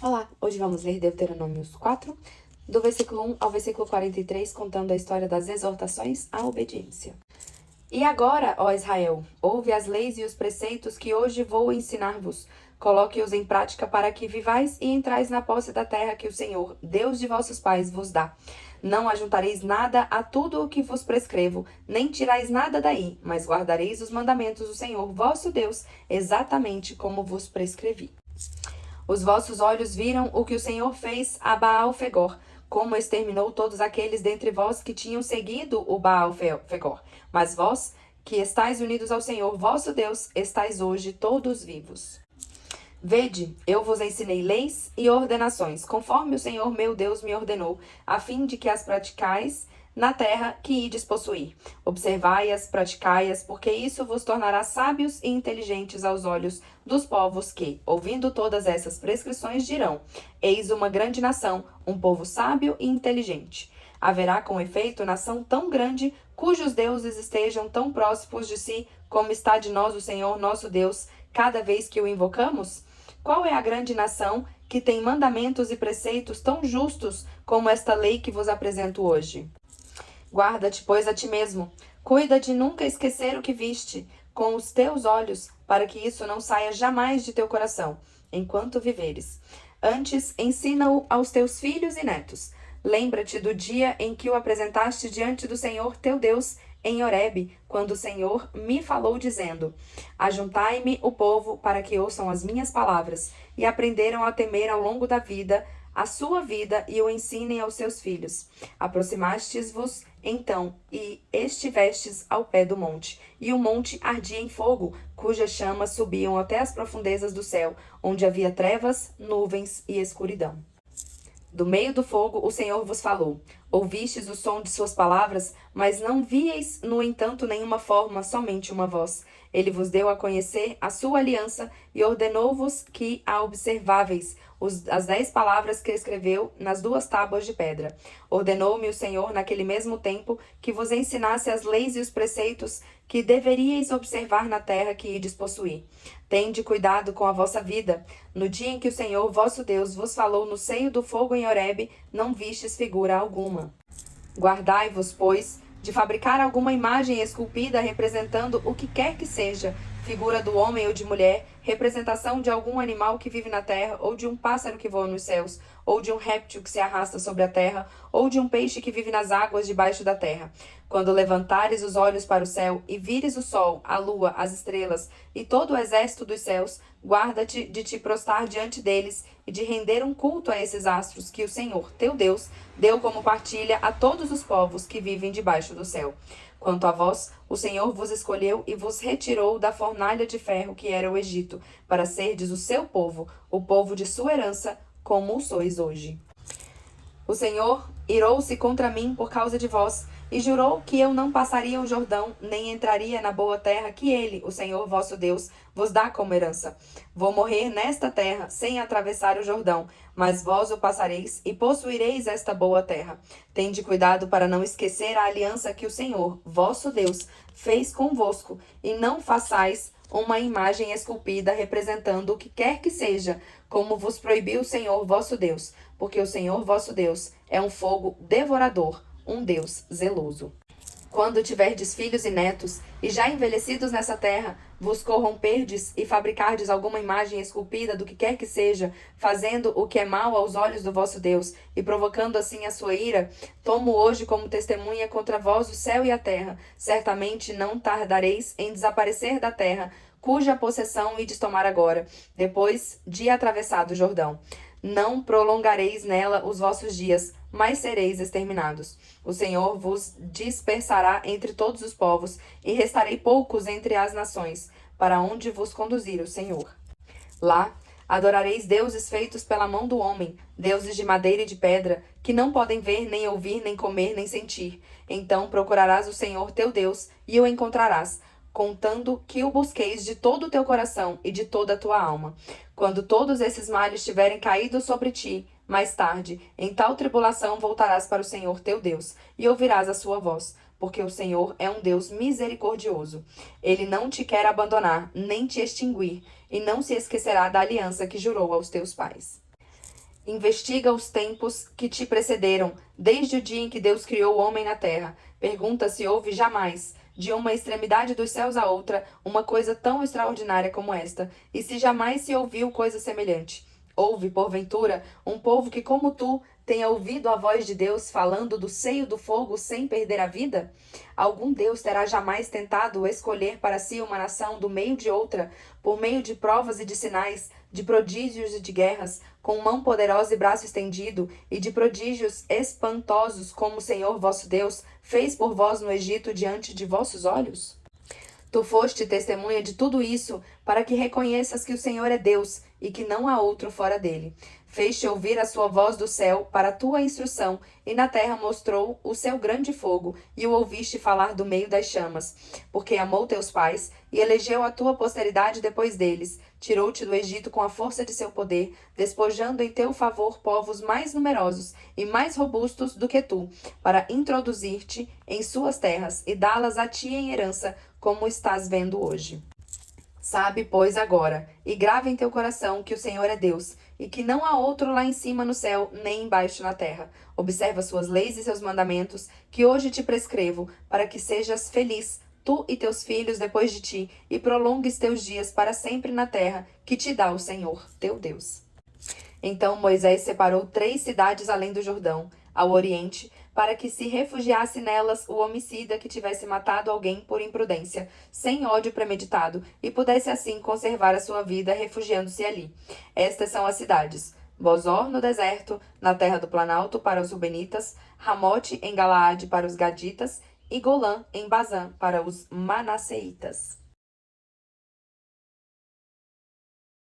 Olá, hoje vamos ler Deuteronômios 4, do versículo 1 ao versículo 43, contando a história das exortações à obediência. E agora, ó Israel, ouve as leis e os preceitos que hoje vou ensinar-vos. Coloque-os em prática para que vivais e entrais na posse da terra que o Senhor, Deus de vossos pais, vos dá. Não ajuntareis nada a tudo o que vos prescrevo, nem tirais nada daí, mas guardareis os mandamentos do Senhor, vosso Deus, exatamente como vos prescrevi. Os vossos olhos viram o que o Senhor fez a Baal-Fegor, como exterminou todos aqueles dentre vós que tinham seguido o Baal-Fegor. Mas vós, que estáis unidos ao Senhor vosso Deus, estáis hoje todos vivos. Vede, eu vos ensinei leis e ordenações, conforme o Senhor meu Deus me ordenou, a fim de que as praticais na terra que ides possuir. Observai-as, praticai-as, porque isso vos tornará sábios e inteligentes aos olhos dos povos que, ouvindo todas essas prescrições, dirão: Eis uma grande nação, um povo sábio e inteligente. Haverá, com efeito, nação tão grande, cujos deuses estejam tão próximos de si, como está de nós o Senhor nosso Deus, cada vez que o invocamos? Qual é a grande nação que tem mandamentos e preceitos tão justos como esta lei que vos apresento hoje? Guarda-te, pois, a ti mesmo. Cuida de nunca esquecer o que viste com os teus olhos, para que isso não saia jamais de teu coração, enquanto viveres. Antes, ensina-o aos teus filhos e netos. Lembra-te do dia em que o apresentaste diante do Senhor teu Deus em Horebe, quando o Senhor me falou, dizendo: Ajuntai-me o povo para que ouçam as minhas palavras, e aprenderam a temer ao longo da vida, a sua vida, e o ensinem aos seus filhos. Aproximastes-vos então e estivestes ao pé do monte, e o monte ardia em fogo, cujas chamas subiam até as profundezas do céu, onde havia trevas, nuvens e escuridão. Do meio do fogo o Senhor vos falou. Ouvistes o som de suas palavras, mas não vieis, no entanto, nenhuma forma, somente uma voz. Ele vos deu a conhecer a sua aliança e ordenou-vos que a observáveis, as 10 palavras que escreveu nas 2 tábuas de pedra. Ordenou-me o Senhor naquele mesmo tempo que vos ensinasse as leis e os preceitos que deveríeis observar na terra que ides possuir. Tende cuidado com a vossa vida. No dia em que o Senhor vosso Deus vos falou no seio do fogo em Horebe, não vistes figura alguma. Guardai-vos, pois, de fabricar alguma imagem esculpida representando o que quer que seja, figura do homem ou de mulher, representação de algum animal que vive na terra, ou de um pássaro que voa nos céus, ou de um réptil que se arrasta sobre a terra, ou de um peixe que vive nas águas debaixo da terra. Quando levantares os olhos para o céu e vires o sol, a lua, as estrelas e todo o exército dos céus, guarda-te de te prostrar diante deles e de render um culto a esses astros que o Senhor, teu Deus, deu como partilha a todos os povos que vivem debaixo do céu. Quanto a vós, o Senhor vos escolheu e vos retirou da fornalha de ferro que era o Egito, para serdes o seu povo, o povo de sua herança, como o sois hoje. O Senhor irou-se contra mim por causa de vós, e jurou que eu não passaria o Jordão, nem entraria na boa terra que ele, o Senhor vosso Deus, vos dá como herança. Vou morrer nesta terra, sem atravessar o Jordão, mas vós o passareis e possuireis esta boa terra. Tende cuidado para não esquecer a aliança que o Senhor, vosso Deus, fez convosco, e não façais uma imagem esculpida representando o que quer que seja, como vos proibiu o Senhor vosso Deus, porque o Senhor vosso Deus é um fogo devorador, um Deus zeloso. Quando tiverdes filhos e netos, e já envelhecidos nessa terra, vos corromperdes e fabricardes alguma imagem esculpida do que quer que seja, fazendo o que é mal aos olhos do vosso Deus, e provocando assim a sua ira, tomo hoje como testemunha contra vós o céu e a terra. Certamente não tardareis em desaparecer da terra, cuja possessão ides tomar agora, depois de atravessado o Jordão. Não prolongareis nela os vossos dias, mas sereis exterminados. O Senhor vos dispersará entre todos os povos, e restarei poucos entre as nações, para onde vos conduzir o Senhor. Lá adorareis deuses feitos pela mão do homem, deuses de madeira e de pedra, que não podem ver, nem ouvir, nem comer, nem sentir. Então procurarás o Senhor teu Deus, e o encontrarás, contando que o busqueis de todo o teu coração e de toda a tua alma. Quando todos esses males tiverem caído sobre ti, mais tarde, em tal tribulação voltarás para o Senhor teu Deus, e ouvirás a sua voz, porque o Senhor é um Deus misericordioso. Ele não te quer abandonar, nem te extinguir, e não se esquecerá da aliança que jurou aos teus pais. Investiga os tempos que te precederam, desde o dia em que Deus criou o homem na terra. Pergunta se houve jamais, de uma extremidade dos céus à outra, uma coisa tão extraordinária como esta, e se jamais se ouviu coisa semelhante. Houve, porventura, um povo que, como tu, tenha ouvido a voz de Deus falando do seio do fogo sem perder a vida? Algum Deus terá jamais tentado escolher para si uma nação do meio de outra, por meio de provas e de sinais, de prodígios e de guerras, com mão poderosa e braço estendido, e de prodígios espantosos, como o Senhor vosso Deus fez por vós no Egito diante de vossos olhos? Tu foste testemunha de tudo isso, para que reconheças que o Senhor é Deus, e que não há outro fora dele. Fez-te ouvir a sua voz do céu para a tua instrução, e na terra mostrou o seu grande fogo, e o ouviste falar do meio das chamas. Porque amou teus pais, e elegeu a tua posteridade depois deles. Tirou-te do Egito com a força de seu poder, despojando em teu favor povos mais numerosos e mais robustos do que tu, para introduzir-te em suas terras e dá-las a ti em herança, como estás vendo hoje. Sabe, pois, agora, e grava em teu coração que o Senhor é Deus, e que não há outro lá em cima no céu, nem embaixo na terra. Observa suas leis e seus mandamentos, que hoje te prescrevo, para que sejas feliz, tu e teus filhos depois de ti, e prolongues teus dias para sempre na terra, que te dá o Senhor, teu Deus. Então Moisés separou 3 cidades além do Jordão, ao oriente, para que se refugiasse nelas o homicida que tivesse matado alguém por imprudência, sem ódio premeditado, e pudesse assim conservar a sua vida refugiando-se ali. Estas são as cidades: Bozor no deserto, na terra do Planalto, para os Rubenitas; Ramote em Galaade, para os Gaditas; e Golã em Bazã, para os Manasseitas.